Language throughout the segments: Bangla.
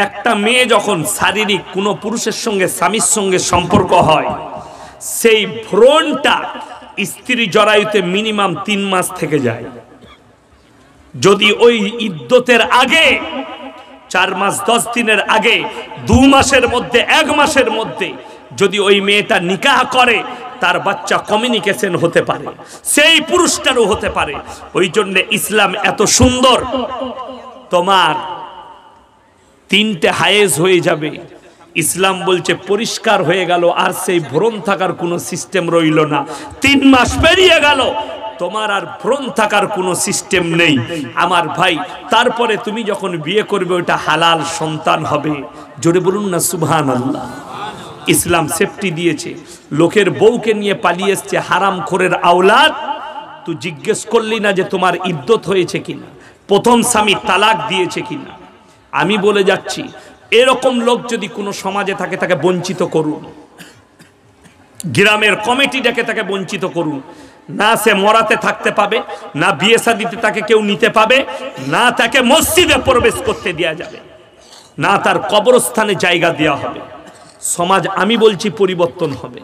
একটা মেয়ে যখন শারীরিক কোনো পুরুষের সঙ্গে স্বামীর সঙ্গে সম্পর্ক হয়, সেই ভ্রূণটা স্ত্রী জরায়ুতে মিনিমাম 3 মাস থেকে যায়। যদি ওই ইদ্যতের আগে 4 মাস 10 দিনের আগে 2 মাসের মধ্যে 1 মাসের মধ্যে যদি ওই মেয়েটা নিকাহ করে, তার বাচ্চা কমিউনিকেশন হতে পারে, সেই পুরুষটারও হতে পারে। ওই জন্য ইসলাম এত সুন্দর। তোমার 3টে হায়েজ হয়ে যাবে, ইসলাম বলছে পরিষ্কার হয়ে গেল, আর সেই ভ্রণ থাকার কোনো সিস্টেম রইল না। 3 মাস পেরিয়ে গেল, তোমার আর ভ্রণ থাকার কোনো সিস্টেম নেই আমার ভাই। তারপরে তুমি যখন বিয়ে করবে, ওটা হালাল সন্তান হবে। জোরে বলুন না সুবহানাল্লাহ। ইসলাম সেফটি দিয়েছে। লোকের বউকে নিয়ে পালিয়ে এসছে হারামখোরের আওলাদ, তুই জিজ্ঞেস করলি না যে তোমার ইদ্যত হয়েছে কিনা, প্রথম স্বামী তালাক দিয়েছে কিনা। আমি বলে যাচ্ছি, এরকম লোক যদি কোনো সমাজে থাকে, তাকে বঞ্চিত করুন। গ্রামের কমিটিটাকে তাকে বঞ্চিত করুন। না সে মরাতে থাকতে পাবে, না বিয়ে শাদিতে তাকে কেউ নিতে পাবে, না তাকে মসজিদে প্রবেশ করতে দেওয়া যাবে, না তার কবরস্থানে জায়গা দেওয়া হবে। সমাজ আমি বলছি পরিবর্তন হবে।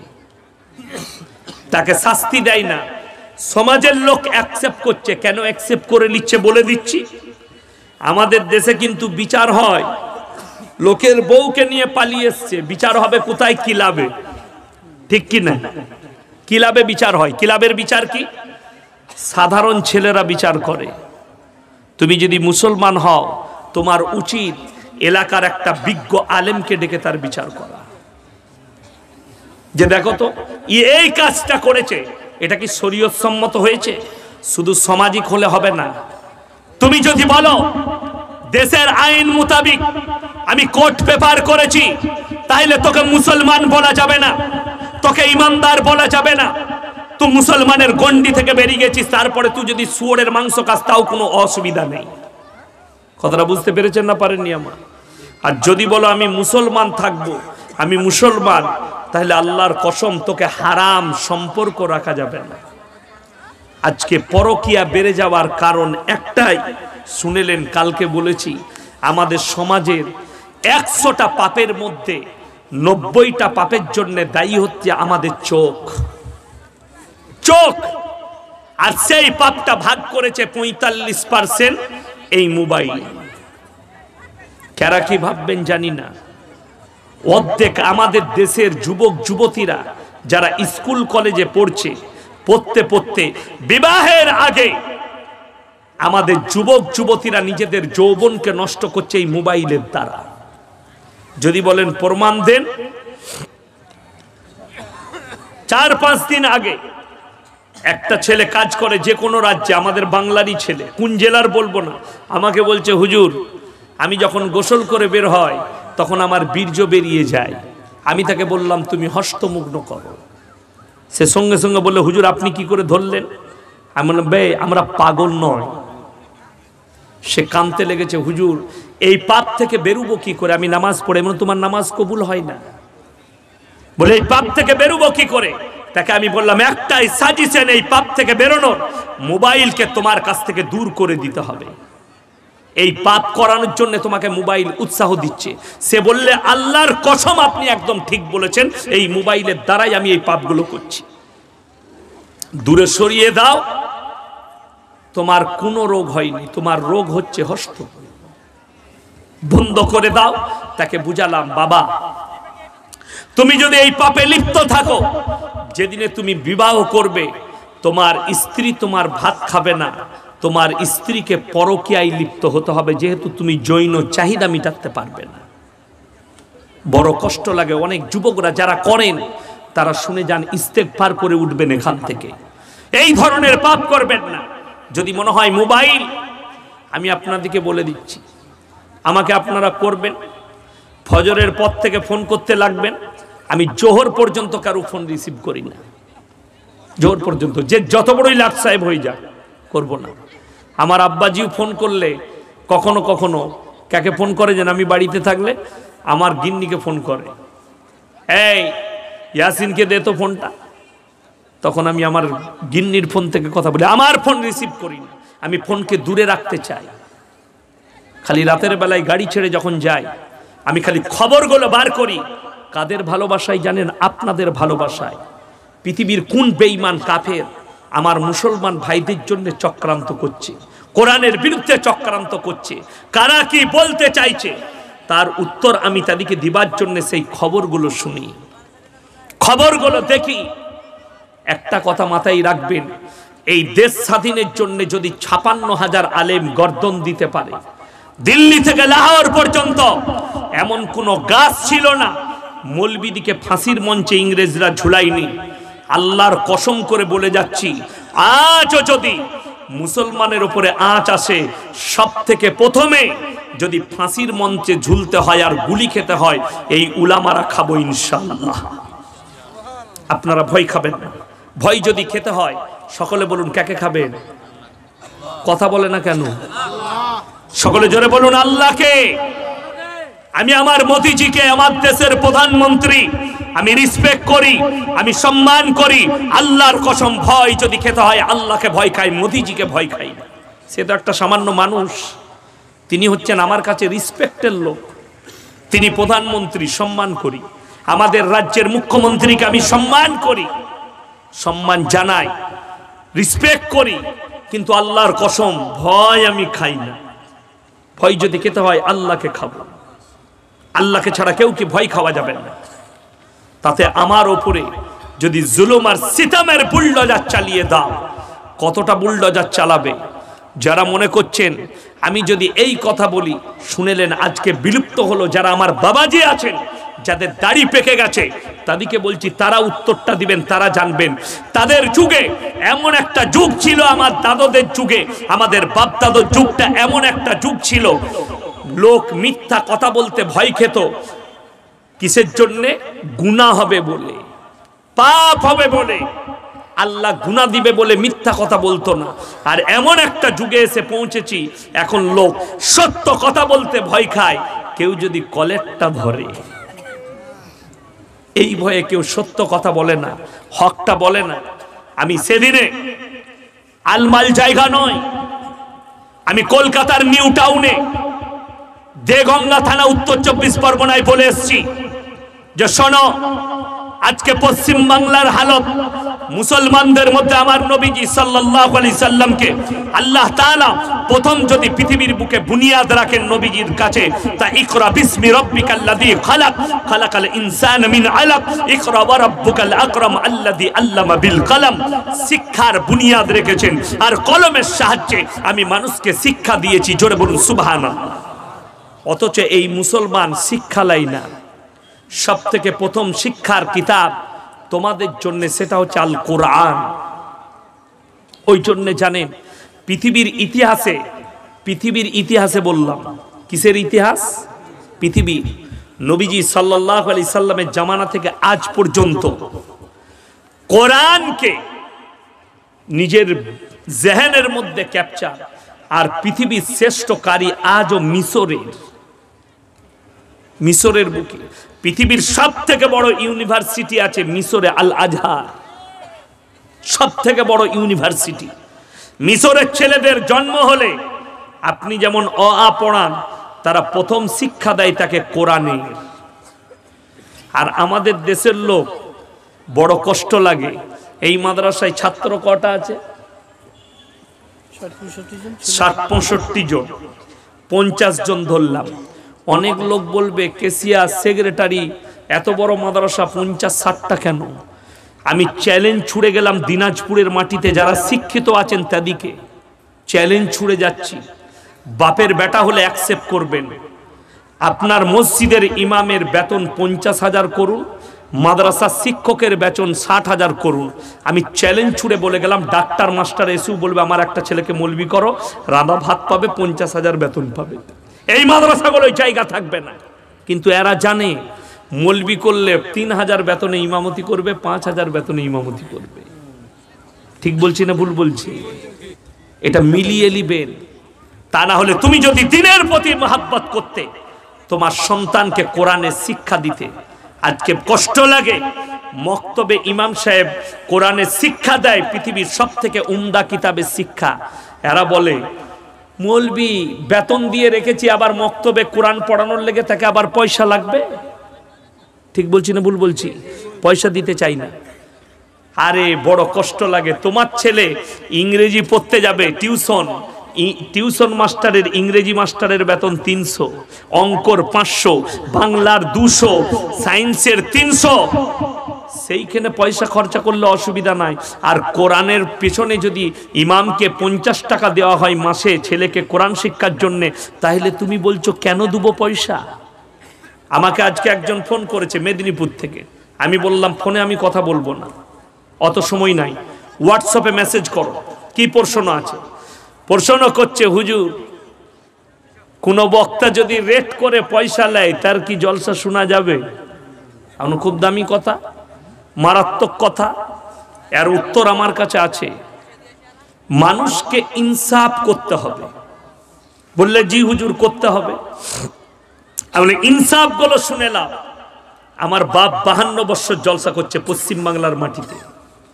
তাকে শাস্তি দেয় না, সমাজের লোক অ্যাকসেপ্ট করছে। কেন অ্যাকসেপ্ট করে নিচ্ছে বলে দিচ্ছি। আমাদের দেশে কিন্তু বিচার হয়, লোকের বউকে নিয়ে পালিয়ে এসছে, বিচার হবে কোথায়? ক্লাবে। ঠিক কি না? ক্লাবে বিচার হয়। ক্লাবের বিচার কি? সাধারণ ছেলেরা বিচার করে। তুমি যদি মুসলমান হও, তোমার উচিত এলাকার একটা বিজ্ঞ আলেমকে ডেকে তার বিচার করা, যে দেখো তো এই কাজটা করেছে, এটা কি শরীয়ত সম্মত হয়েছে? শুধু সামাজিক হলে হবে না। তুমি যদি বলো দেশের আইন মোতাবেক আমি কোর্ট পেপার করেছি, তাহলে তোকে মুসলমান বলা যাবে না, তোকে ইমানদার বলা যাবে না। তুই মুসলমানের গন্ডি থেকে বেরিয়ে গেছিস, তারপরে তুই যদি শুয়োরের মাংস খাস, তাও কোনো অসুবিধা নেই। কথাটা বুঝতে পেরেছেন না পারেননি আমার? আর যদি বলো আমি মুসলমান থাকবো, আমি মুসলমান, তাহলে আল্লাহর কসম তোকে হারাম সম্পর্ক রাখা যাবে না। আজকে পরকিয়া বেড়ে যাওয়ার কারণ একটাই, শুনেলেন কালকে বলেছি, আমাদের সমাজের 100টা পাপের মধ্যে 90টা পাপের জন্য দায়ী হচ্ছে আমাদের চোখ। চোখ। আর সেই পাপটা ভাগ করেছে 45% এই মোবাইল। কারা কি ভাববেন জানি না। অর্ধেক আমাদের দেশের যুবক যুবতীরা যারা স্কুল কলেজে পড়ছে, পড়তে পড়তে বিবাহের আগে আমাদের যুবক যুবতীরা নিজেদের যৌবনকে নষ্ট করছে এই মোবাইলের দ্বারা। যদি বলেন প্রমাণ দেন। 4-5 দিন আগে একটা ছেলে কাজ করে যে কোনো রাজ্যে, আমাদের বাংলারই ছেলে, কোন জেলার বলবো না, আমাকে বলছে হুজুর আমি যখন গোসল করে বের হয় তখন আমার বীর্য বেরিয়ে যায়। আমি তাকে বললাম তুমি হস্তমুগ্ন করো। সে সঙ্গে সঙ্গে বললো হুজুর আপনি কি করে ধরলেন? আমি বললাম বে আমরা পাগল নয়। সে কাঁদতে লেগেছে, হুজুর এই পাপ থেকে বেরুবো কি করে? আমি নামাজ পড়ে। মানে তোমার নামাজ কবুল হয় না? বলে এই পাপ থেকে বেরুবো কি করে? তাকে আমি বললাম একটাই সাজেশন এই পাপ থেকে বেরোনোর, মোবাইলকে তোমার কাছ থেকে দূর করে দিতে হবে। এই পাপ করানোর জন্য তোমাকে মোবাইল উৎসাহ দিচ্ছে। সে বললে আল্লাহর কসম আপনি একদম ঠিক বলেছেন, এই মোবাইলের দ্বারাই আমি এই পাপগুলো করছি। দূরে সরিয়ে দাও, তোমার কোনো রোগ হয়নি, তোমার রোগ হচ্ছে হস্ত। বন্ধ করে দাও। তাকে বুঝালাম বাবা তুমি যদি এই পাপে লিপ্ত থাকো, যেদিনে তুমি বিবাহ করবে তোমার স্ত্রী তোমার ভাত খাবে না, তোমার স্ত্রীকে পরকীয়ায় লিপ্ত হতে হবে, যেহেতু তুমি যৌন চাহিদা মিটাতে পারবে না। বড় কষ্ট লাগে। অনেক যুবকরা যারা করেন তারা শুনে যান, ইস্তেগফার করে উঠবেন এখান থেকে, এই ধরনের পাপ করবেন না। যদি মনে হয় মোবাইল, আমি আপনাদেরকে বলে দিচ্ছি, আমাকে আপনারা করবেন, ফজরের পর থেকে ফোন করতে লাগবেন, আমি জোহর পর্যন্ত কারো ফোন রিসিভ করি না। জোহর পর্যন্ত যে যত বড়ই লাট সাহেব হয়ে যায় করব না। আমার আব্বাজিও ফোন করলে কখনো কখনো কাকে ফোন করে যেন, আমি বাড়িতে থাকলে আমার গিন্নিকে ফোন করে, এই ইয়াসিনকে দে তো ফোনটা। তখন আমি আমার গিন্নির ফোন থেকে কথা বলি, আমার ফোন রিসিভ করি না। আমি ফোনকে দূরে রাখতে চাই। খালি রাতের বেলায় গাড়ি ছেড়ে যখন যাই আমি খালি খবরগুলো বার করি। কাদের ভালোবাসায় জানেন? আপনাদের ভালোবাসায়। পৃথিবীর কোন বেঈমান কাফের আমার মুসলমান ভাইদের জন্য চক্রান্ত করছে, কোরআনের বিরুদ্ধে চক্রান্ত করছে, কারা কি বলতে চাইছে, তার উত্তর আমি তাদেরকে দিবার জন্য সেই খবরগুলো শুনি, খবরগুলো দেখি। একটা কথা মাথায় রাখবেন, এই দেশ স্বাধীনের জন্য যদি ৫৬,০০০ আলেম গর্দন দিতে পারে, দিল্লি থেকে লাহোর পর্যন্ত এমন কোন গাছ ছিল না মৌলবীদিকে ফাঁসির মঞ্চে ইংরেজরা ঝুলাইনি। আল্লাহর কসম করে বলে যাচ্ছি, আজও যদি মুসলমানের উপরে আঁচ আসে, সব থেকে প্রথমে যদি ফাঁসির মঞ্চে ঝুলতে হয় আর গুলি খেতে হয়, এই উলামারা খাবো ইনশাআল্লাহ। আপনারা ভয় খাবেন না। ভয় যদি খেতে হয় সকলে বলুন কাকে খাবেন? কথা বলে না কেন? সকলে জোরে বলুন আল্লাহকে। আমি আমার মোদিজিকে, আমার দেশের প্রধানমন্ত্রী আমি রেসপেক্ট করি, আমি সম্মান করি। আল্লাহর কসম, ভয় যদি খেতে হয় আল্লাহকে ভয় খাই, মোদিজিকে ভয় খাই না। সে তো একটা সামান্য মানুষ, তিনি হচ্ছেন আমার কাছে রেসপেক্টের লোক। তিনি প্রধানমন্ত্রী, সম্মান করি। আমাদের রাজ্যের মুখ্যমন্ত্রীকে আমি সম্মান করি, সম্মান জানাই, রেসপেক্ট করি। কিন্তু আল্লাহর কসম, ভয় আমি খাই না। ভয় যদি খেতে হয় আল্লাহকে খাবো। আল্লাহকে ছাড়া কেউ কি ভয় খাওয়া যাবে না। তাতে আমার ওপরে যদি জুলুম আর সিতামের বুলডোজার চালিয়ে দাও, কতটা বুলডোজার চালাবে? যারা মনে করছেন আমি যদি এই কথা বলি, শুনেলেন আজকে বিলুপ্ত হলো, যারা আমার বাবাজি আছেন, যাদের দাড়ি পেকে গেছে, তাদেরকে বলছি তারা উত্তরটা দিবেন, তারা জানবেন। তাদের যুগে এমন একটা যুগ ছিল, আমার দাদাদের যুগে, আমাদের বাপ দাদার যুগটা এমন একটা যুগ ছিল, লোক মিথ্যা কথা বলতে ভয় খেত। কিসের জন্যে? গুনাহ হবে বলে, পাপ হবে বলে, আল্লাহ গুনাহ দিবে বলে মিথ্যা কথা বলতো না। আর এমন একটা যুগে এসে পৌঁছেছি, এখন লোক সত্য কথা বলতে ভয় খায়। কেউ যদি কলেরটা ধরে, এই ভয়ে কেউ সত্য কথা বলে না, হকটা বলে না। আমি সেদিনে আলমাল জায়গা নয়, আমি কলকাতার নিউ টাউনে দেগঙ্গা থানা, উত্তর ২৪ পরগনায় বলে এসছি যে শোনো, আজকে পশ্চিম বাংলার হালত, মুসলমানদের মধ্যে আমার নবীজি সাল্লাল্লাহু আলাইহি সাল্লামকে আল্লাহ তাআলা প্রথম যদি পৃথিবীর বুকে বুনিয়াদ রাখেন নবীজির কাছে, তা ইকরা বিসমি রাব্বিকাল্লাযী খালাক, খালাকাল ইনসানা মিন আলাক, ইকরা ওয়া রাব্বুকাল আকরাম আল্লাযী আল্লামা বিল কলম। শিক্ষার বুনিয়াদ রেখেছেন, আর কলমের সাহায্যে আমি মানুষকে শিক্ষা দিয়েছি। জোরে বলুন সুবহানাল্লাহ। অথচ এই মুসলমান শিক্ষা লাই না। সব থেকে প্রথম শিক্ষার কিতাব তোমাদের জন্য, সেটা হচ্ছে আল কোরআন। ওই জন্য জানেন পৃথিবীর ইতিহাসে বললাম, কিসের ইতিহাস? পৃথিবীর। নবীজি সাল্লাল্লাহু আলাইহি সাল্লামের জামানা থেকে আজ পর্যন্ত কোরআনকে নিজের জেহেনের মধ্যে ক্যাপচার, আর পৃথিবীর শ্রেষ্ঠ কারি আজও মিশরের বুকে। পৃথিবীর সব থেকে বড় ইউনিভার্সিটি আছে মিশরে, আল আজহার, সব থেকে বড় ইউনিভার্সিটি। মিশরের ছেলেদের জন্ম হলে আপনি যেমন অ আ পড়ান, তারা প্রথম শিক্ষা দেয় তাকে কোরআনে। আর আমাদের দেশের লোক বড় কষ্ট লাগে, এই মাদ্রাসায় ছাত্র কটা আছে? ৬০-৬৫ জন, 50 জন ধরলাম। অনেক লোক বলবে কেসিয়া সেক্রেটারি, এত বড় মাদ্রাসা 50-60টা কেন? আমি চ্যালেঞ্জ ছুড়ে গেলাম দিনাজপুরের মাটিতে, যারা শিক্ষিত আছেন তাদেরকে চ্যালেঞ্জ ছুড়ে যাচ্ছি। বাপের বেটা হলে অ্যাকসেপ্ট করবেন, আপনার মসজিদের ইমামের বেতন 50,000 করুন, মাদ্রাসার শিক্ষকের বেতন 60,000 করুন। আমি চ্যালেঞ্জ ছুড়ে বলে গেলাম, ডাক্তার মাস্টার এসেও বলবে আমার একটা ছেলেকে মৌলবি করো, রাঁধা ভাত পাবে, 50,000 বেতন পাবে। এই মাদ্রাসাগুলোর জায়গা থাকবে না। কিন্তু এরা জানে মৌলবি করলে 3,000 বেতনে ইমামতি করবে, 5,000 বেতনে ইমামতি করবে। ঠিক বলছি না ভুল বলছি? এটা মিলিয়ে নিবেন। তা না হলে তুমি যদি দ্বীনের প্রতি মহব্বত করতে, তোমার সন্তানকে কোরআনের শিক্ষা দিতে, আজকে কষ্ট লাগে। মক্তবে ইমাম সাহেব কোরআনের শিক্ষা দেয়, পৃথিবীর সব থেকে উমদা কিতাবের শিক্ষা। এরা বলে মৌলবি বেতন দিয়ে রেখেছি, আবার মক্তবে কোরআন পড়ানোর লেগে তাকে আবার পয়সা লাগবে। ঠিক বলছি না ভুল বলছি? পয়সা দিতে চাই না। আরে বড় কষ্ট লাগে। তোমার ছেলে ইংরেজি পড়তে যাবে, টিউশন মাস্টারের, ইংরেজি মাস্টারের বেতন 300, অঙ্কর 500, বাংলার 200, সায়েন্সের 300। সেইখানে পয়সা খরচা করলে অসুবিধা নাই। আর কোরআনের পেছনে যদি ইমামকে 50 টাকা দেওয়া হয় মাসে ছেলেকে কোরআন শিক্ষার জন্যে, তাহলে তুমি বলছো কেন দেবো পয়সা? আমাকে আজকে একজন ফোন করেছে মেদিনীপুর থেকে। আমি বললাম ফোনে আমি কথা বলবো না, অত সময় নাই, হোয়াটসঅ্যাপে মেসেজ করো। কি প্রশ্ন আছে? প্রশ্ন করছে, হুজুর কোন বক্তা যদি রেট করে পয়সা নেয় তার কি জলসা শোনা যাবে? এখন খুব দামি কথা, মারাত্মক কথা। এর উত্তর আমার কাছে আছে। মানুষকে ইনসাফ করতে হবে। বললে জি হুজুর করতে হবে। আমি ইনসাফ গুলো শুনে নাও। আমার বাপ 52 বছর জলসা করছে পশ্চিম বাংলার মাটিতে।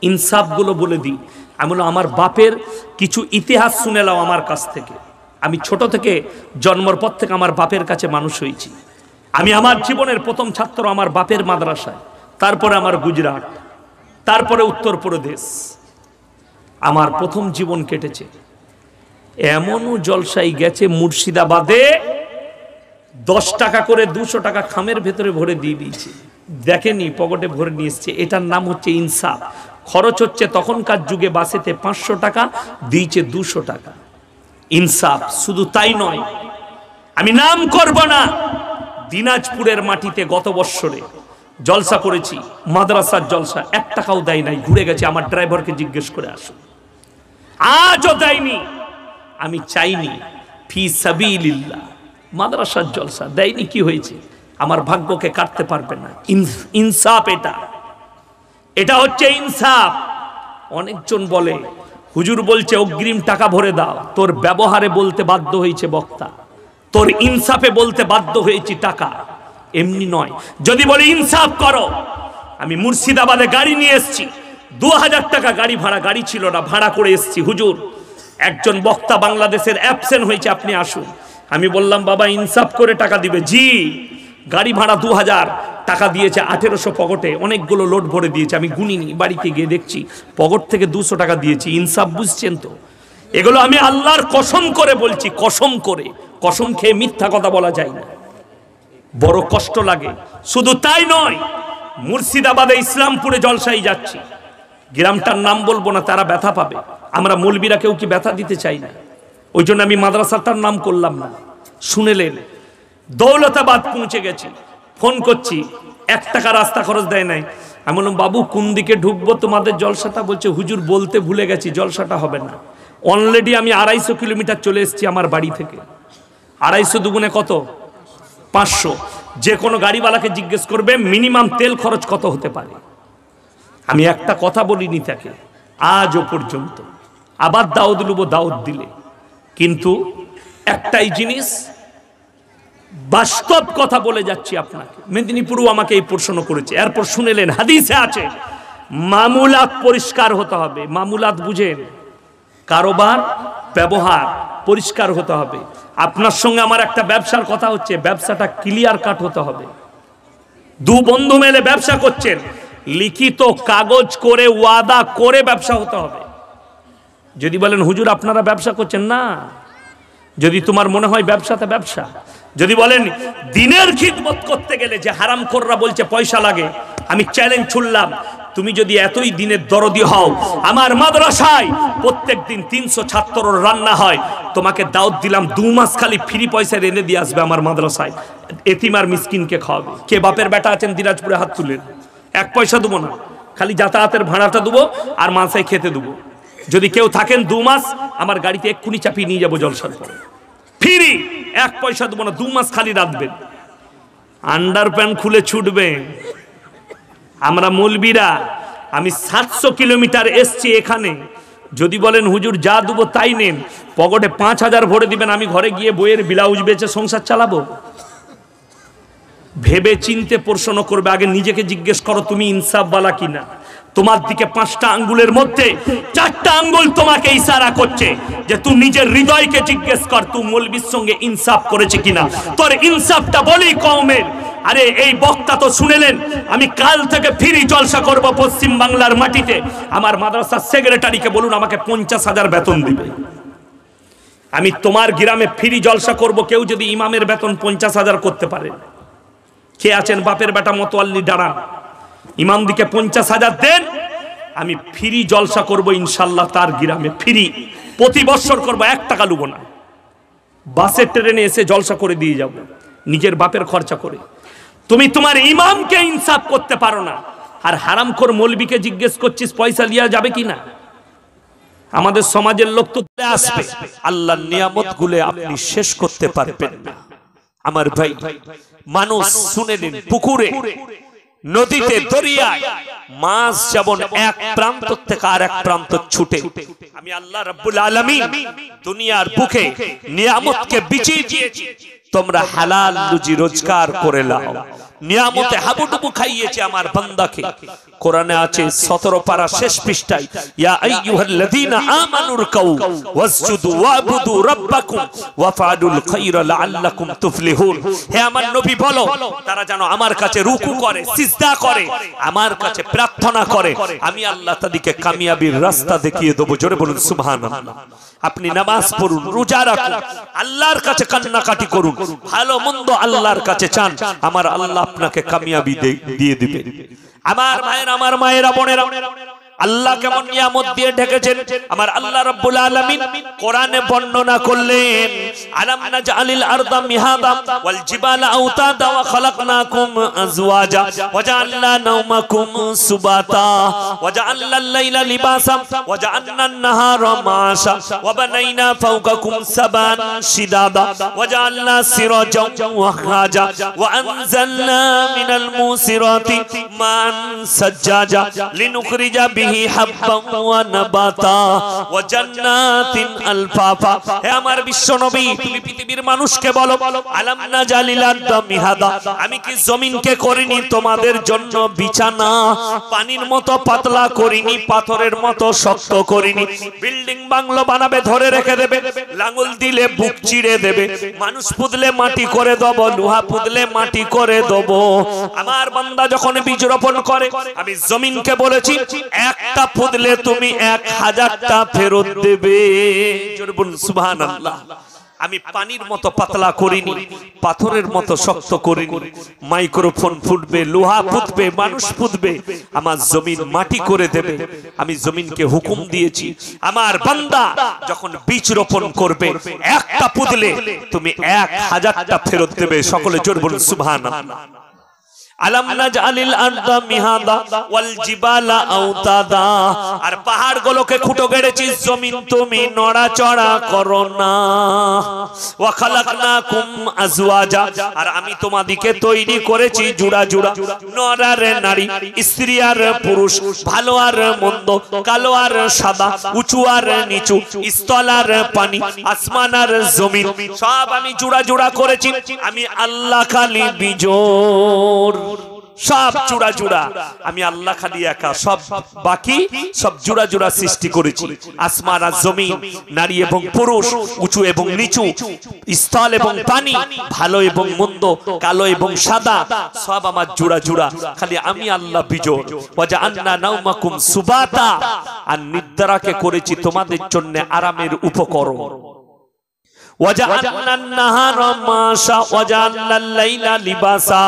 ইনসাফ গুলো বলে দিই। আমি আমার বাপের কিছু ইতিহাস শুনে নাও আমার কাছ থেকে। আমি ছোট থেকে জন্মের পর থেকে আমার বাপের কাছে মানুষ হয়েছি। আমি আমার জীবনের প্রথম ছাত্র আমার বাপের মাদ্রাসায়, তারপরে আমার গুজরাট, তারপরে উত্তরপ্রদেশ আমার প্রথম জীবন কেটেছে। এমনও জলসাই গেছে মুর্শিদাবাদে 10 টাকা করে 200 টাকা খামের ভেতরে ভরে দিয়ে দিয়েছে, দেখেনি, পকেটে ভরে নিয়ে এসছে। এটার নাম হচ্ছে ইনসাফ। খরচ হচ্ছে তখনকার যুগে বাসেতে 500 টাকা, দিয়েছে 200 টাকা। ইনসাফ। শুধু তাই নয়, আমি নাম করব না, দিনাজপুরের মাটিতে গত বৎসরে জলসা করেছি, মাদ্রাসার জলসা, 1 টাকাও দেয় নাই, ঘুরে গেছে। আমার ড্রাইভারকে জিজ্ঞেস করে আসুন, আজও দেয়নি। আমি চাইনি, ফি সাবিলিল্লাহ, মাদ্রাসার জলসা দেয়নি, কি হয়েছে? আমার ভাগ্যকে কাটতে পারবে না। ইনসাফ এটা, এটা হচ্ছে ইনসাফ। অনেকজন বলে হুজুর বলছে অগ্রিম টাকা ভরে দাও। তোর ব্যবহারে বলতে বাধ্য হয়েছে বক্তা, তোর ইনসাফে বলতে বাধ্য হয়েছি টাকা, এমনি নয়। যদি বলে ইনসাফ করো, আমি মুর্শিদাবাদে গাড়ি নিয়ে এসেছি, 2000 টাকা গাড়ি ভাড়া, গাড়ি ছিল না, ভাড়া করে এসেছি। হুজুর একজন বক্তা বাংলাদেশের অ্যাবসেন্ট হয়েছে, আপনি আসুন। আমি বললাম বাবা ইনসাফ করে টাকা দিবে। জি, গাড়ি ভাড়া 2000 টাকা দিয়েছে, 1800 পকেটে, অনেকগুলো লোড ভরে দিয়েছে। আমি গুনিনি, বাড়িতে গিয়ে দেখছি পকেট থেকে 200 টাকা দিয়েছি। ইনসাফ বুঝছেন তো? এগুলো আমি আল্লাহর কসম করে বলছি, কসম করে, কসম খেয়ে মিথ্যা কথা বলা যায় না। বড় কষ্ট লাগে। শুধু তাই নয়, মুর্শিদাবাদে ইসলামপুরে জলসাই যাচ্ছি, গ্রামটার নাম বলবো না, তারা ব্যথা পাবে। আমরা মৌলবীরা কেউ কি ব্যথা দিতে চাই না, ওই জন্য আমি মাদ্রাসাটার নাম করলাম না। শুনেলেন, দৌলতাবাদ পৌঁছে গেছি, ফোন করছি, 1 টাকা রাস্তা খরচ দেয় নাই। আমি বললাম বাবু কোন দিকে ঢুকবো তোমাদের জলসাটা? বলছে হুজুর বলতে ভুলে গেছি, জলসাটা হবে না। অলরেডি আমি 250 কিলোমিটার চলে এসেছি আমার বাড়ি থেকে। 250 দুগুণে কত? 500। যে কোনো গাড়িওয়ালাকে জিজ্ঞেস করবে মিনিমাম তেল খরচ কত হতে পারে। আমি একটা কথা বলিনি তাকে আজও পর্যন্ত, আবার দাওয়াত লুবো দাওয়াত দিলে, কিন্তু একটাই জিনিস বাস্তব কথা বলে যাচ্ছি আপনাকে। মেদিনীপুরও আমাকে এই প্রশ্ন করেছে। এরপর শুনেলেন হাদিসে আছে মামুলাত পরিষ্কার হতে হবে। মামুলাত বুঝেন? কারোবার, ব্যবহার পরিষ্কার হতে হবে। আপনার সঙ্গে আমার একটা ব্যবসার কথা হচ্ছে, ব্যবসাটা ক্লিয়ার কাট হতে হবে। 2 বন্ধু মিলে ব্যবসা করছেন, লিখিত কাগজ করে ওয়াদা করে ব্যবসা হতে হবে। যদি বলেন হুজুর আপনারা ব্যবসা করছেন না, যদি তোমার মনে হয় ব্যবসাতে ব্যবসা, যদি বলেন দিনের খিদমত করতে গেলে যে হারামখোররা বলছে পয়সা লাগে, আমি চ্যালেঞ্জ ছুড়লাম, তুমি যদি এতই দিনের দরদি হও, আমার মাদ্রাসায় প্রত্যেকদিন 300 ছাত্রর রান্না হয়, তোমাকে দাওয়াত দিলাম 2 মাস খালি ফ্রি পয়সা এনে দিয়ে আসবে আমার মাদ্রাসায়, এতিম আর মিসকিনকে খাওয়াবে। কে বাপের বেটা আছেন দিনাজপুরে হাত তুলেন? 1 পয়সা দেবো না, খালি যাতায়াতের ভাড়াটা দেবো আর মাসায় খেতে দেবো। যদি কেউ থাকেন 2 মাস, আমার গাড়িতে এক্ষুনি চাপিয়ে নিয়ে যাবো জলসার পরে, ফ্রি, 1 পয়সা দেবো না, 2 মাস খালি রাখবেন। আন্ডার প্যান্ট খুলে ছুটবে। আমরা মৌলবীরা, আমি 700 কিলোমিটার এসছি এখানে, যদি বলেন হুজুর যা দেবো তাই নেন, পকেটে 5000 ভরে দিবেন, আমি ঘরে গিয়ে বইয়ের ব্লাউজ বেচে সংসার চালাবো? ভেবে চিনতে প্রশ্ন করবে। আগে নিজেকে জিজ্ঞেস করো তুমি ইনসাফওয়ালা কিনা। তোমার দিকে 5টা আঙ্গুলের মধ্যে 4টা আঙ্গুল তোমাকে ইশারা করছে যে তুই নিজের হৃদয়কে জিজ্ঞেস কর, তুই মৌলবীর সঙ্গে ইনসাফ করেছে কিনা। তোর ইনসাফটা বলি কওমের। আরে এই বক্তা তো শুনেলেন, আমি কাল থেকে ফ্রি জলসা করব পশ্চিম বাংলার মাটিতে। আমার মাদ্রাসার সেক্রেটারিকে বলুন আমাকে 50,000 বেতন দিবে। আমি তোমার গ্রামে ফ্রি জলসা করব, কেউ যদি ইমামের বেতন 50,000 করতে পারে। কে আছেন বাপের বেটা মতোয়াল্লি দাঁড়ান, ইমাম দিকে 50,000 দেন, আমি ফ্রি জলসা করব ইনশাল্লাহ তার গ্রামে। ফ্রি প্রতি বছর করব, 1 টাকা লুবো না। বাসে ট্রেনে এসে জলসা করে দিয়ে যাব নিজের বাপের খরচা করে। তুমি তোমার ইমামকে ইনসাফ করতে পারো না, আর হারামখোর মৌলবীকে জিজ্ঞেস করছিস পয়সা লিয়া যাবে কিনা। আমাদের সমাজের লোক তো আসবে, আল্লাহর নিয়ামত গুলো আপনি শেষ করতে পারবেন না। আমার ভাই, মানুষ শুনে নিন, পুকুরে, নদীতে, দরিয়ায় মাছ যেমন এক প্রান্ত থেকে আর এক প্রান্ত ছুটে, আমি আল্লাহ রাব্বুল আলামিন দুনিয়ার বুকে নিয়ামতকে বিছিয়ে দিয়েছি, তোমরা হালাল রুজি রোজগার করে নাও। নিয়ামতে হাবুডুবু খাইয়েছে আমার বান্দাকে। কোরআনে আছে 17 পারা শেষ পৃষ্ঠায়, ইয়া আইয়ুহাল্লাযীনা আমানুর কাউ ওয়াসজুদু ওয়াবুদু রাব্বাকুম ওয়াফআলুল খায়রা লাআল্লাকুম তুফলিহুন। হে আমার নবী বলো, তারা যেন আমার কাছে রুকু করে, সিজদা করে, আমার কাছে প্রার্থনা করে, আমি আল্লাহ তাদেরকে কামিয়াবির রাস্তা দেখিয়ে দেব। জোরে বলুন সুবহানাল্লাহ। আপনি নামাজ পড়ুন, রোজা রাখুন, আল্লাহর কাছে কান্নাকাটি করুন, ভালো মন্দ আল্লাহর কাছে চান, আমার আল্লাহ আপনাকে কামিয়াবি দিয়ে দিবেন। আমার ভাইয়েরা, আমার মায়েরা, বোনেরা, আল্লাহ কেমন নিয়ামত দিয়ে ঢেকেছেন আমার আল্লাহ রাব্বুল আলামিন কোরআনে বর্ণনা করলেন। আলাম নাজআলিল আরদা মিহাদা ওয়াল জিবালা আওতাদা ওয়া খালাকনাকুম আজওয়াজা ওয়া জাআলনা নাওমাকুম সুবাতা ওয়া জাআলনাল লাইলা লিবাসা ওয়া জাআলনান নাহারা মাআশা ওয়া বানাইনা ফাওকাকুম সাবান শিদাদা ওয়া জাআলনা সিরাজাও ওয়া হাজা ওয়া আনজালনা মিনাল মুসিরাতি মান সাজ্জাজা লিনুখরিজা হাব্বান ওয়া নাবাতা ওয়া জান্নাতিন আলফাফা। হে আমার বিশ্ব নবী, তুমি পৃথিবীর মানুষকে বলো, আলাম নাজালিল আরদা মিহাদা, আমি কি জমিনকে করিনি তোমাদের জন্য বিছানা, পানির মতো পাতলা করিনি, পাথরের মতো শক্ত করিনি। বিল্ডিং বাংলো বানাবে, ধরে রেখে দেবে, লাঙ্গল দিলে বুক চিড়ে দেবে, মানুষ পুদলে মাটি করে দেব, লোহা পুদলে মাটি করে দেব। আমার বান্দা যখন বীজ রোপণ করে, আমি জমিনকে বলেছি একটা পুদলে তুমি 1000টা ফেরত দেবে। জোরে বলুন সুবহানাল্লাহ। আমি পানির মতো পাতলা করিনি, পাথরের মতো শক্ত করিনি। মাইক্রোফোন ফুটবে, লোহা ফুটবে, মানুষ ফুটবে, আমার জমিন মাটি করে দেবে। আমি জমিনকে হুকুম দিয়েছি, আমার বান্দা যখন বীজ রোপণ করবে, একটা পুদলে তুমি 1000টা ফেরত দেবে। সকলে জোরে বলুন সুবহানাল্লাহ। আলাম নাজআলিল আরদা মিহাদা ওয়াল জিবালা আওতাদা, আর পাহাড়গুলোকে খুঁটো গেড়েছি, জমিন তুমি নড়াচড়া করো না। ওয়া খালাকনাকুম আজওয়াজা, আর আমি তোমাদেরকে তৈরি করেছি জোড়া জোড়া, নর আর নারী, স্ত্রী আর পুরুষ, ভালো আর মন্দ, কালো আর সাদা, উঁচু আর নিচু, স্থল আর পানি, আসমান আর জমিন, সব আমি জোড়া জোড়া করেছি। আমি আল্লাহ খালি বিজোড়, সব জোড়া জোড়া, আমি আল্লাহ খালি একা, সব বাকি সব জোড়া জোড়া সৃষ্টি করেছি। আসমান আর জমিন, নারী এবং পুরুষ, উঁচু এবং নিচু, স্থল এবং পানি, ভালো এবং মন্দ, কালো এবং সাদা, সব আমার জোড়া জোড়া, খালি আমি আল্লাহ বিজোড়। ওয়া জাআলনা নাওমাকুম সুবাতা, আর নিদ্রাকে করেছি তোমাদের জন্য আরামের উপকরণ। ওয়া জাআলনান নাহারা মাশা ওয়া জাআলনাল লাইলা লিবাসা।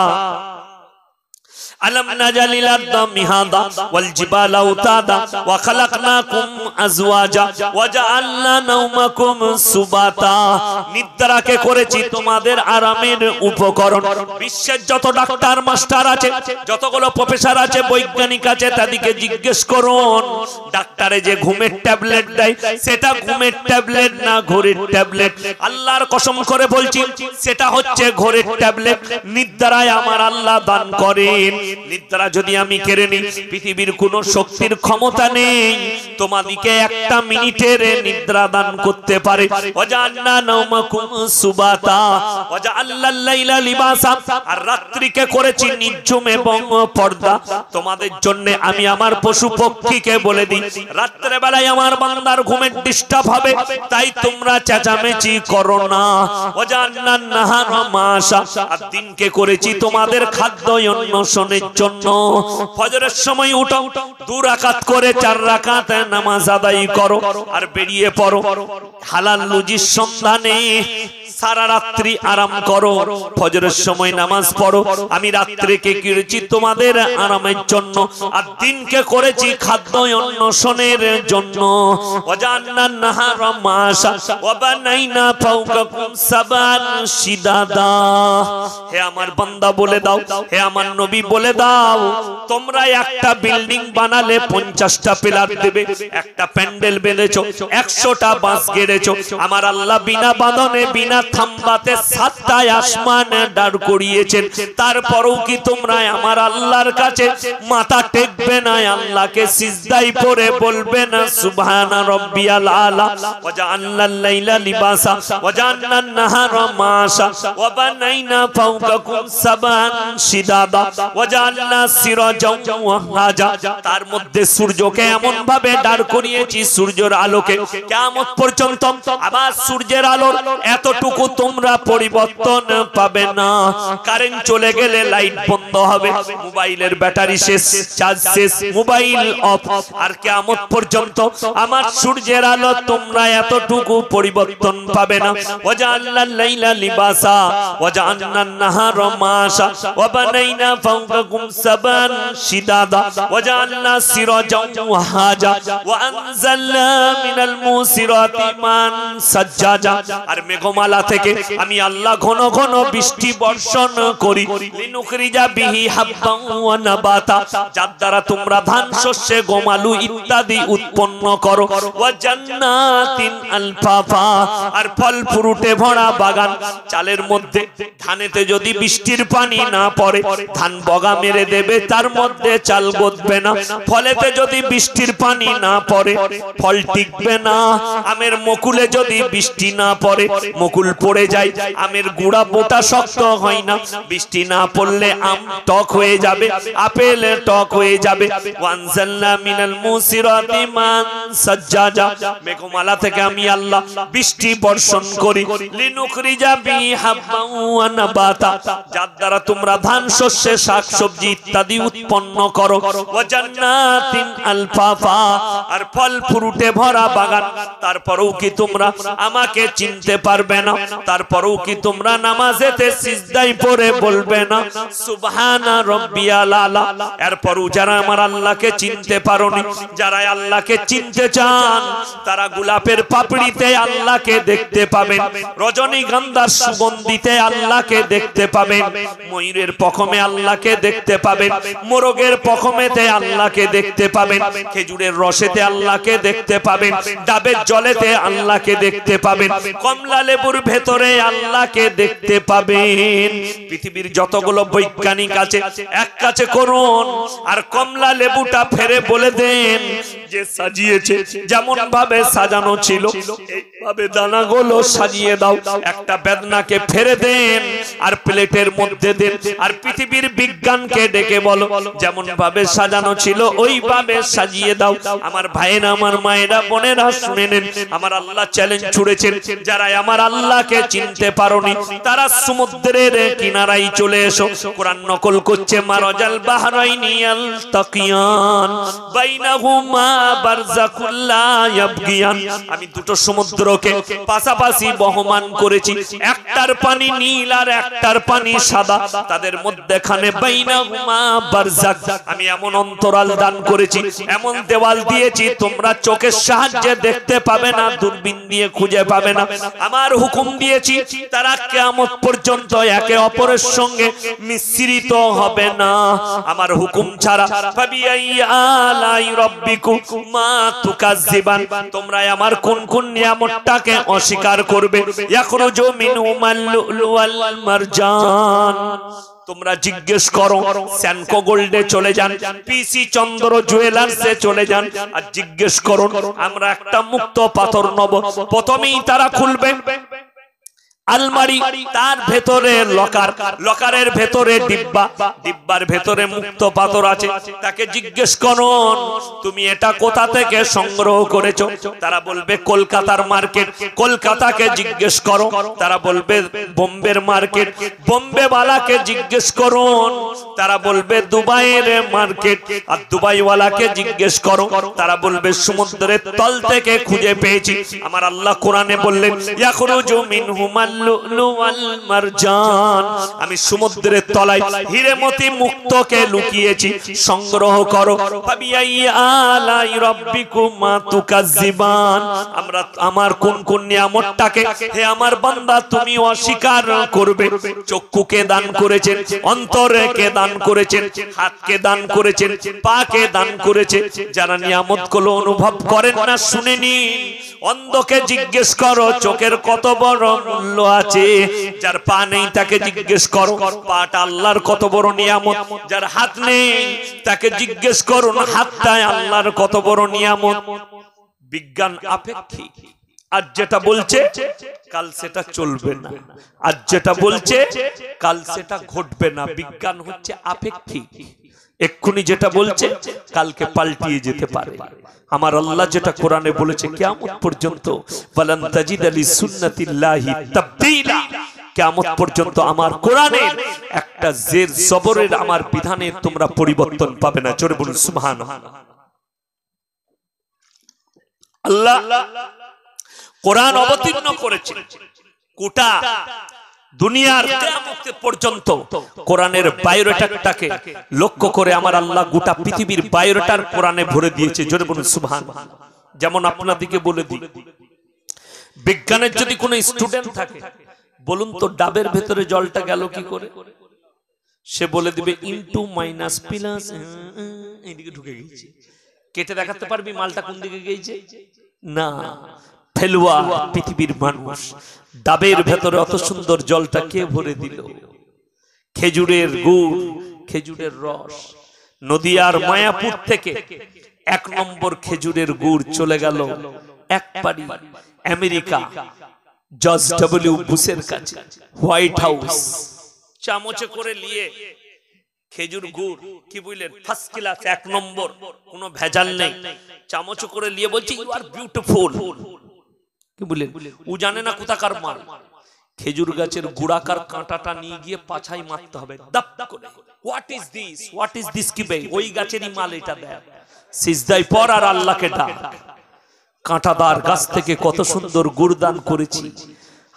আলাম নাজালিল আরদা মিহাদা ওয়াল জিবালা আওতাদা ওয়া খালাকনাকুম আজওয়াজা ওয়া জাআলনা নাওমাকুম সুবাতা। নিদ্রাকে করেছি তোমাদের আরামের উপকরণ। বিশ্বের যত ডাক্তার মাস্টার আছে, যতগুলো প্রফেসর আছে, বৈজ্ঞানিক আছে, তাদেরকে জিজ্ঞেস করুন, ডাক্তারে যে ঘুমের ট্যাবলেট দেয়, সেটা ঘুমের ট্যাবলেট না ঘোরের ট্যাবলেট? আল্লাহর কসম করে বলছি, সেটা হচ্ছে ঘোরের ট্যাবলেট। নিদ্রায় আমার আল্লাহ দান করেন। নিদ্রা যদি আমি কেড়ে নিই, পৃথিবীর কোনো শক্তির ক্ষমতা নেই তোমাদিকে একটা মিনিটের নিদ্রা দান করতে পারে। ওয়াজান্না নাওমাকুম সুবাতা ওয়াজআল্লাল লাইলা লিবাসা, আর রাত্রিকে করেছি নিঝুম এবং পর্দা তোমাদের জন্য। আমি আমার পশু পক্ষীকে বলে দিই রাত্রে বেলায় আমার বান্দার ঘুমের ডিস্টার্ব হবে, তাই তোমরা চেঁচামেচি করো না। ওয়াজান্নান নাহারা মাশা, আর দিনকে করেছি তোমাদের খাদ্য অন্বেষণের জন্য। ফজরের সময় উঠো, 2 রাকাত করে 4 রাকাত নামাজ আদায় করো আর বেরিয়ে পড়ো হালাল রুজির সন্ধানে। সারা রাত্রি আরাম করো, ফজরের সময় নামাজ পড়ো। আমি রাত্রিকে করেছি তোমাদের আরামের জন্য, আর দিনকে করেছি খাদ্য অন্বেষণের জন্য। ওয়াজান্নান নাহারা মাশা ওয়া বানাইনা ফাওকাকুম সাবান শিদাদা। হে আমার বান্দা বলে দাও, হে আমার নবী বলে দাও, তোমরা একটা বিল্ডিং বানালে 50টা পিলার দেবে, একটা প্যান্ডেল বেঁধেছো, 100টা বাঁশ গেড়েছো। আমার আল্লাহ বিনা বাঁধনে বিনা থাম্বাতে 7টা আসমান দাঁড় করিয়েছেন, তারপরেও কি তোমরা আমার আল্লাহর কাছে মাথা টেকবে না? আল্লাহকে সিজদায় পড়ে বলবে না সুবহানা রাব্বিয়াল আলা। ওয়াজআল্লাল লাইলা লিবাসা ওয়াজআল্লান নাহারা মাশা ওয়া বানাইনা ফাওকাকুম সাবান শিদাদা ওয়াজআলনা সিরাজাও ওয়াহাজা। তার মধ্যে সূর্যকে এমন ভাবে দাঁড় করিয়েছি সূর্যের আলোকে কিয়ামত পর্যন্ত। আবার সূর্যের আলোর এতটুকু তোমরা পরিবর্তন পাবে না। কারেন্ট চলে গেলে লাইট বন্ধ হবে, মোবাইলের ব্যাটারি শেষ, চার্জ শেষ, মোবাইল অফ। আর কিয়ামত পর্যন্ত আমার সূর্যের আলো তোমরা এতটুকু পরিবর্তন পাবে না। ওয়াজআল্লাল লাইলা লিবাসা ওয়াজআলনান নাহারা মাশা ওয়া বানাইনা ফাওকাকুম সাবান শিদাদা ওয়াজআলনা সিরাজাও ওয়াহাজা ওয়া আনজালনা মিনাল মুসিরাতি মান সাজ্জাজা। আর মেঘমালা থেকে আমি আল্লাহ ঘন ঘন বৃষ্টি বর্ষণ করি। লিনুখরিজা বিহি হাব্বান ওয়া নাবাতা, যার দ্বারা তোমরা ধান শস্যে গমালু ইত্যাদি উৎপন্ন করো। ওয়া জান্নাতিন আলফাফা, আর ফল ফ্রুটে ভরা বাগান। চালের মধ্যে ধানেতে যদি বৃষ্টির পানি না পড়ে ধান বগা মেরে দেবে, তার মধ্যে চাল গদবে না। ফলেতে যদি বৃষ্টির পানি না পড়ে ফল টিকবে না। আমের মুকুলে যদি বৃষ্টি না পড়ে মুকুল পড়ে যায়, আমের গুড়া বোটা শক্ত হয় না। বৃষ্টি না পড়লে আম টক হয়ে যাবে, আপেল টক হয়ে যাবে। ওয়ানজালনা মিনাল মুসিরাতি মান সাজ্জাজা, মেঘমালা থেকে আমি আল্লাহ বৃষ্টি বর্ষণ করি। লিনুখরিজা বিহি হাব্বান ওয়া নাবাতা, যার দ্বারা তোমরা ধান শস্যে শাকসবজি ইত্যাদি উৎপন্ন করো। ওয়া জান্নাতিন আলফাফা, আর ফল ফ্রুটে ভরা বাগান। তারপরেও কি তোমরা আমাকে চিনতে পারবে না? তারপরেও কি তোমরা নামাজেতে সিজদায় পড়ে বলবে না সুবহানা রাব্বিয়াল আলা? এরপরও যারা আমার আল্লাহকে চিনতে পারোনি, যারা আল্লাহকে চিনতে চান, তারা গোলাপের পাপড়িতে আল্লাহকে দেখতে পাবেন, রজনীগন্ধার সুগন্ধিতে আল্লাহকে দেখতে পাবেন, ময়ূরের পখমে আল্লাহকে দেখতে পাবেন, মোরগের পখমেতে আল্লাহকে দেখতে পাবেন, খেজুরের রসেতে আল্লাহকে দেখতে পাবেন, ডাবের জলেতে আল্লাহকে দেখতে পাবেন, কমলা লেবুর ভেতরে আল্লাহকে দেখতে পাবেন। পৃথিবীর যতগুলো বৈজ্ঞানিক আছে এক কাছে করুন, আর কমলা লেবুটা ফেরে বলে দেন যে সাজিয়েছে যেমন ভাবে সাজানো ছিল এইভাবে দানাগুলো সাজিয়ে দাও। একটা বেদনাকে ফেরে দেন আর প্লেটের মধ্যে দেন, আর পৃথিবীর বিজ্ঞানকে ডেকে বলো যেমন ভাবে সাজানো ছিল ওইভাবে সাজিয়ে দাও। আমার ভাইয়েরা, আমার মায়েরা, বোনেরা শুনে নেন, আমার আল্লাহ চ্যালেঞ্জ ছুড়েছেন, যারা আমার আল্লাহকে চিনতে পারোনি তারা সমুদ্রের কিনারায় চলে এসো। কোরআন নকল করছে মারাজাল বাহরাইনি আলতাকিয়ান বাইনাহুমা বারযাকুল লা ইয়াবগিয়ান। আমি দুটো সমুদ্রকে পাশাপাশি বহমান করেছি, একটার পানি নীল আর একটার পানি সাদা, তাদের মধ্যখানে বাইনাহুমা বারযাক। আমি এমন অন্তরাল দান করেছি, এমন দেওয়াল দিয়েছি তোমরা চোখের সাহায্যে দেখতে পাবে না, দূরবীন দিয়ে খুঁজে পাবে না। আমার হুকুম দিয়েছি তারা কিয়ামত পর্যন্ত একে অপরের সঙ্গে মিশ্রিত হবে না আমার হুকুম ছাড়া। ফাবিআই আলাই রাব্বিকুমা তুকাজ্জিবান, তোমরা আমার কোন কোন নিয়ামতটাকে অস্বীকার করবে? ইয়াখরুজু মিনহুমাল লুলু ওয়াল মারজান, তোমরা জিজ্ঞেস করো, স্যানকো গোল্ডে চলে যান, পিসি চন্দ্র জুয়েলার্সে চলে যান, আর জিজ্ঞেস করুন আমরা একটা মুক্ত পাথর নেব। প্রথমেই তারা খুলবেন আলমারি, তার ভেতরে লকার, লকারের ভেতরে ডিব্বা, ডিব্বার ভেতরে মুক্ত পাথর আছে। তাকে জিজ্ঞেস করুন তুমি এটা কোথা থেকে সংগ্রহ করেছো? তারা বলবে কলকাতার মার্কেট। কলকাতাকে জিজ্ঞেস করো, তারা বলবে বোম্বের মার্কেট। বোম্বে ওয়ালাকে জিজ্ঞেস করুন, তারা বলবে দুবাইয়ের মার্কেট। আর দুবাই ওয়ালাকে জিজ্ঞেস করো, তারা বলবে সমুদ্রের তল থেকে খুঁজে পেয়েছি। আমার আল্লাহ কোরআনে বললেন ইয়াখরুজু মিনহুমাল লুলু ওয়াল মারজান, আমি সমুদ্রের তলায় হীরেমতি মুক্তকে লুকিয়েছি, সংগ্রহ করো। ফাবিআই আলাই রাব্বিকুমা তুকাজ্জিবান, আমরা আমার কোন কোন নিয়ামতটাকে হে আমার বান্দা তুমি অস্বীকার করবে? চক্ষুকে দান করেছেন, অন্তরকে দান করেছেন, হাতকে দান করেছেন, পাকে দান করেছে। যারা নিয়ামতগুলো অনুভব করেন না শুনে নিন। অন্ধকে জিজ্ঞেস করো চোখের কত বড় মূল্য আছে। যার পা নেই তাকে জিজ্ঞেস করো পাটা আল্লাহর কত বড় নিয়ামত। যার হাত নেই তাকে জিজ্ঞেস করুন হাতটা আল্লাহর কত বড় নিয়ামত। বিজ্ঞান আপেক্ষিক, আজ যেটা বলছে কাল সেটা চলবে না, আজ যেটা বলছে কাল সেটা ঘটবে না। বিজ্ঞান হচ্ছে আপেক্ষিক, এক্ষুনি যেটা বলছে কালকে পাল্টিয়ে যেতে পারে। আমার আল্লাহ যেটা কোরআনে বলেছে কিয়ামত পর্যন্ত ওয়ালান তাজিদ লিসুন্নাতিল্লাহি তাবদীলা, কিয়ামত পর্যন্ত আমার কোরআনে একটা জের জবরের আমার বিধানে তোমরা পরিবর্তন পাবে না। জোরে বলুন সুবহানাল্লাহ। আল্লাহ কোরআন অবতীর্ণ করেছে গোটা দুনিয়ার কিয়ামত পর্যন্ত। কোরআনের বায়োডাটাকে লক্ষ্য করে আমার আল্লাহ গোটা পৃথিবীর বায়োডাটার কোরআনে ভরে দিয়েছে। জোরে বলুন সুবহানাল্লাহ। যেমন আপনাদেরকে বলে দিই, বিজ্ঞানের যদি কোনো স্টুডেন্ট থাকে বলুন তো ডাবের ভেতরে জলটা গেল কি করে? সে বলে দিবে ইনটু মাইনাস প্লাস, এইদিকে ঢুকে গেছে। কেটে দেখাতে পারবি মালটা কোন দিকে গেছে? না। ফেলুয়া পৃথিবীর মানুষ, ডাবের ভেতরে অত সুন্দর জলটা কে ভরে দিল? খেজুরের গুড়, খেজুরের রস। নদিয়ার মায়াপুর থেকে 1 নম্বর খেজুরের গুড় চলে গেল এক পারি আমেরিকা, জর্জ ডব্লিউ বুশের কাছে হোয়াইট হাউস। চামচে করে নিয়ে খেজুর গুড় কি বুঝলেন, ফার্স্ট ক্লাস 1 নম্বর, কোনো ভেজাল নেই। চামচ করে নিয়ে বলছি ইউ আর বিউটিফুল। কি বলেন? ও জানে না কোথাকার মাল। খেজুর গাছের গুড়াকার কাঁটাটা নিয়ে গিয়ে পাছায় মারতে হবে দাপ করে। What is this, what is this? কি ভাই ওই গাছেরই মাল এটা দেয়। সিজদায় পর আর আল্লাহকে ডাক। কাঁটাদার গাছ থেকে কত সুন্দর গুড় দান করেছি।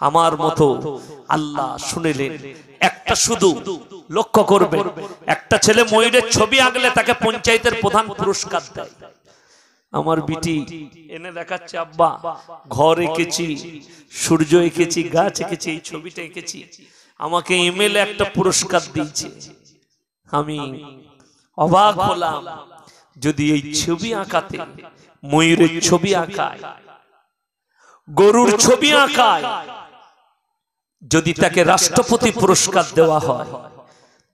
আমার মতো আল্লাহ শুনেলেন। একটা শুধু লক্ষ্য করবে, একটা ছেলে ময়ূরের ছবি আঁকলে তাকে পঞ্চায়েতের প্রধান পুরস্কার দেয়। আমার বিটি এনে দেখাচ্ছে আব্বা ঘর এঁকেছি, সূর্য এঁকেছি, গাছ এঁকেছি, এই ছবিটা এঁকেছি, আমাকে ইমেলে একটা পুরস্কার দিয়েছে। আমি অবাক হলাম, যদি এই ছবি আঁকাতে, ময়ূরের ছবি আঁকায়, গরুর ছবি আঁকায়, যদি তাকে রাষ্ট্রপতি পুরস্কার দেওয়া হয়,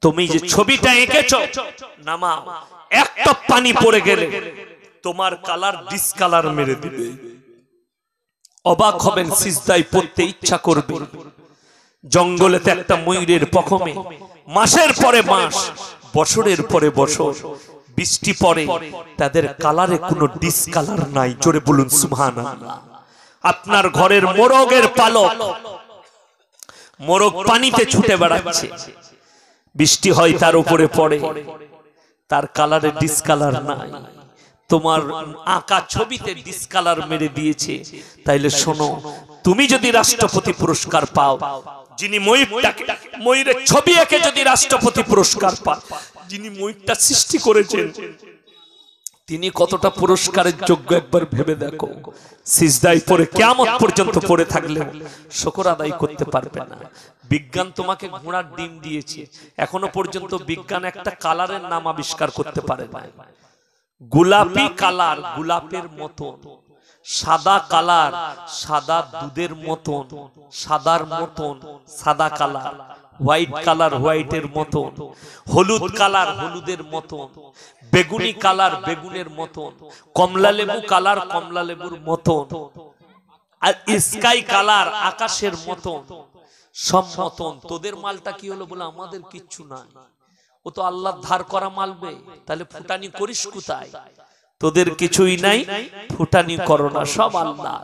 তুমি যে ছবিটা এঁকেছ নামা একটা পানি পড়ে গেলে তোমার কালার ডিসকালার মেরে দিবে। অবাক হবেন, সিজদায় পড়তে ইচ্ছা করবে। জঙ্গলেতে একটা ময়ূরের পখমে মাসের পরে মাস, বছরের পরে বছর বৃষ্টি পড়ে, তাদের কালারে কোনো ডিসকালার নাই। জোরে বলুন সুবহানাল্লাহ। আপনার ঘরের মোরগের পালক, মোরগ পানিতে ছুটে বেড়াচ্ছে, বৃষ্টি হয় তার উপরে পড়ে, তার কালারে ডিসকালার নাই। তোমার আঁকা ছবিতে ডিসকালার মেরে দিয়েছে। তাইলে শোনো, তুমি যদি রাষ্ট্রপতি পুরস্কার পাও, যিনি ময়ূরটাকে, ময়ূরের ছবি এঁকে যদি রাষ্ট্রপতি পুরস্কার পান, যিনি ময়ূরটা সৃষ্টি করেছেন তিনি কতটা পুরস্কারের যোগ্য একবার ভেবে দেখো। সিজদায় পড়ে কিয়ামত পর্যন্ত পড়ে থাকলে শুকর আদায় করতে পারবে না। বিজ্ঞান তোমাকে ঘোড়ার ডিম দিয়েছে, এখনো পর্যন্ত বিজ্ঞান একটা কালারের নাম আবিষ্কার করতে পারে না। গোলাপি কালার, গোলাপের মতো সাদা কালার, সাদা দুধের মতন, সাদার মতন সাদা কালার, হোয়াইট কালার হোয়াইটের মতন, হলুদ কালার হলুদের মতন, বেগুনি কালার বেগুনের মতন, কমলা লেবু কালার কমলা লেবুর মতন, আর স্কাই কালার আকাশের মতন, সব মতন। তোদের মালটা কি হলো বলে আমাদের কিচ্ছু নাই, ও তো আল্লাহর ধার করা মালবে, তাহলে ফুটানি করিস কোথায়? তোদের কিছুই নাই, ফুটানি করো না, সব আল্লাহ।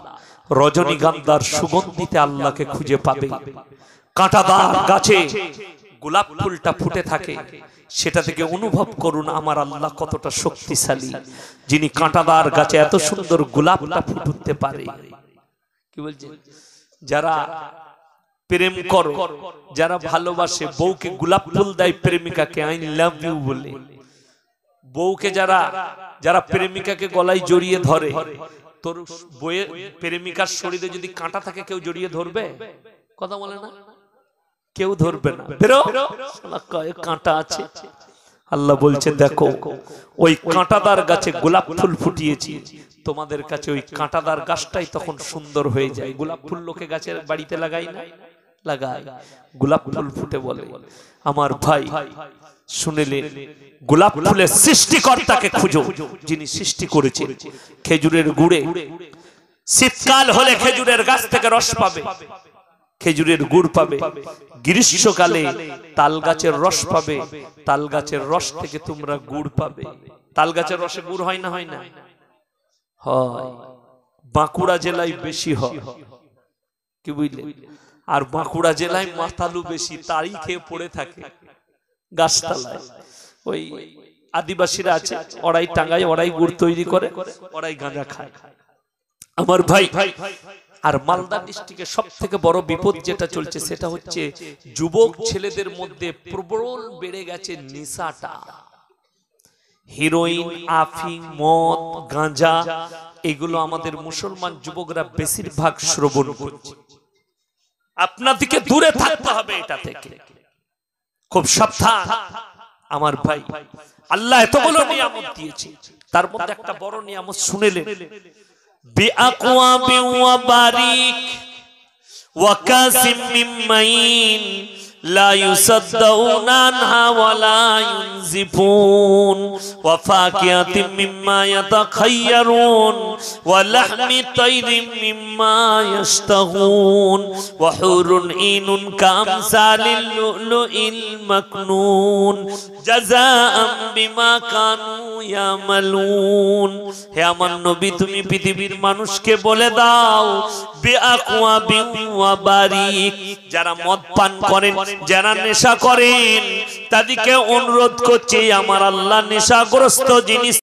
রজনীগন্ধার সুগন্ধিতে আল্লাহকে খুঁজে পাবে। কাঁটাদার গাছে গোলাপ ফুলটা ফুটে থাকে, সেটা থেকে অনুভব করুন আমার আল্লাহ কতটা শক্তিশালী, যিনি কাঁটাদার গাছে এত সুন্দর গোলাপটা ফুটতে পারে। কি বলছেন? যারা প্রেম করো, যারা ভালোবাসে, বউকে গোলাপ ফুল দেয় প্রেমিকাকে আই লাভ ইউ বলে, বউকে যারা যারা প্রেমিকাকে গলায় জড়িয়ে ধরে, তোর বউয়ের প্রেমিকার শরীরে যদি কাঁটা থাকে কেউ জড়িয়ে ধরবে? কথা বলে না, কেউ ধরবে না। বেরো, কাঁটা আছে। আল্লাহ বলছে দেখো ওই কাঁটাদার গাছে গোলাপ ফুল ফুটিয়েছি, তোমাদের কাছে ওই কাঁটাদার গাছটাই তখন সুন্দর হয়ে যায়। গোলাপ ফুল লোকে গাছের বাড়িতে লাগাই না, লাগায়, গোলাপ ফুল ফুটে বলে। আমার ভাই শুনেলেন, গোলাপ ফুলের সৃষ্টিকর্তাকে খুঁজো, যিনি সৃষ্টি করেছেন। খেজুরের গুড়ে শীতকাল হলে খেজুরের গাছ থেকে রস পাবে, খেজুরের গুড় পাবে। গ্রীষ্মকালে তাল গাছের রস পাবে, তাল গাছের রস থেকে তোমরা গুড় পাবে। তাল গাছের রসে গুড় হয় না? হয় না? হয়। বাঁকুড়া জেলায় বেশি হয়, কি বুঝলে? আর বাঁকুড়া জেলায় মাতালু বেশি, তারই খেয়ে পড়ে থাকে গাছতলায়। ওই আদিবাসীরা আছে, ওরাই টাঙ্গায়, ওরাই গুড় তৈরি করে, ওরাই গাঁজা খায়। আমার ভাই, আর মালদা ডিস্ট্রিক্টে সব থেকে বড় বিপদ যেটা চলছে সেটা হচ্ছে যুবক ছেলেদের মধ্যে প্রবল বেড়ে গেছে নেশাটা। হিরোইন, আফিং, মদ, গাঁজা, এগুলো আমাদের মুসলমান যুবকরা বেশিরভাগ শ্রবণ করছে। আপনাদেরকে দূরে থাকতে হবে এটা থেকে, খুব সাবধান। আমার ভাই, আল্লাহ এতগুলো নিয়ামত দিয়েছে, তার মধ্যে একটা বড় নিয়ামত শুনেলেন, বিআকওয়াবি ওয়া বারিক ওয়া কাসিম মিন মাইন লা ইউসাদ্দাউনা আনহা ওয়া লা ইউনজিফুন ওয়া ফাকিহাতিন মিম্মা ইয়াতাখায়্যারুন ওয়া লাহমি তায়রিন মিম্মা ইয়াশতাহুন ওয়া হুরুন ঈনুন কামসালিল লুলুইল মাকনুন জাযাআম বিমা কানু ইয়ামালুন। হে আমার নবী, তুমি পৃথিবীর মানুষকে বলে দাও, বিআকওয়াবি ওয়া বারিক, যারা মদ পান করেন, যারা নেশা করেন, তাদেরকে অনুরোধ করছে আমার আল্লাহ নেশাগ্রস্ত জিনিস